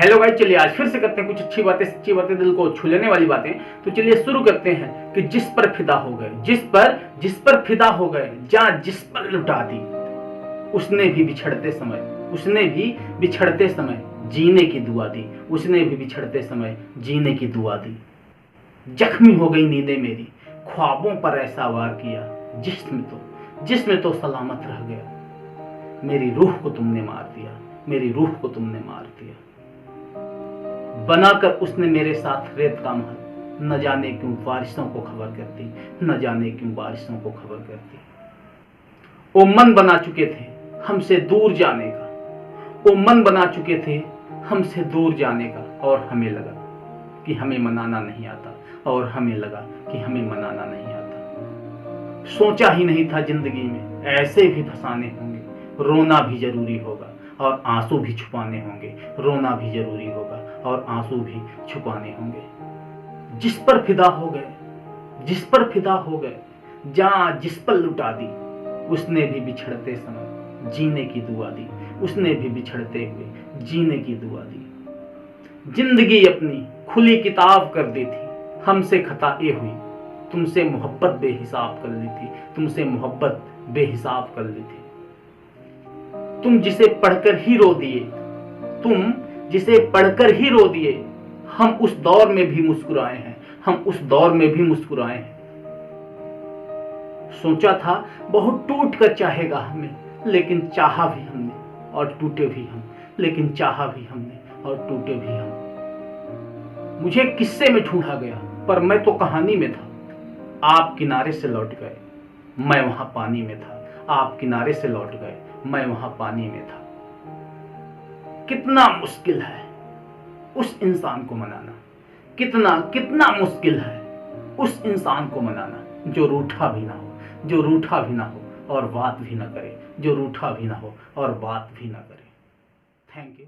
Hello guys, चलिए आज फिर से करते हैं कुछ अच्छी बातें, सच्ची बातें, दिल को छू लेने वाली बातें। तो चलिए शुरू करते हैं कि जिस पर फिदा हो गए, जिस पर फिदा हो गए, जान जिस पर लुटा दी, उसने भी बिछड़ते समय जीने की दुआ दी, उसने भी बिछड़ते समय जीने की दुआ दी। जख्मी हो गई नींदें मेरी, ख्वाबों पर ऐसा वार किया, जिस्म तो सलामत रह गया। मेरी रूह को तुमने मार दिया, मेरी रूह को तुमने मार दिया। बनाकर उसने मेरे साथ रेत का महल, न जाने क्यों बारिशों को खबर करती, न जाने क्यों बारिशों को खबर करती। वो मन बना चुके थे हमसे दूर जाने का, वो मन बना चुके थे हमसे दूर जाने का, और हमें लगा कि हमें मनाना नहीं आता, और हमें लगा कि हमें मनाना नहीं आता। सोचा ही नहीं था जिंदगी में ऐसे भी फसाने होंगे, रोना भी जरूरी होगा और आंसू भी छुपाने होंगे, रोना भी जरूरी होगा और आंसू भी छुपाने होंगे। जिस पर फिदा हो गए, जान जिस पर लुटा दी, उसने भी बिछड़ते समय जीने की दुआ दी, उसने भी बिछड़ते हुए जीने की दुआ दी। जिंदगी अपनी खुली किताब कर दी थी, हमसे खता ये हुई, तुमसे मोहब्बत बेहिसाब कर ली थी, तुमसे मोहब्बत बेहिसाब कर ली थी। तुम जिसे पढ़कर ही रो दिए, हम उस दौर में भी मुस्कुराए हैं, सोचा था बहुत टूट कर चाहेगा हमें, लेकिन चाहा भी हमने और टूटे भी हम, मुझे किस्से में ढूंढा गया, पर मैं तो कहानी में था। आप किनारे से लौट गए, मैं वहां पानी में था, आप किनारे से लौट गए, मैं वहां पानी में था। कितना मुश्किल है उस इंसान को मनाना, कितना मुश्किल है उस इंसान को मनाना जो रूठा भी ना हो और बात भी ना करे, थैंक यू।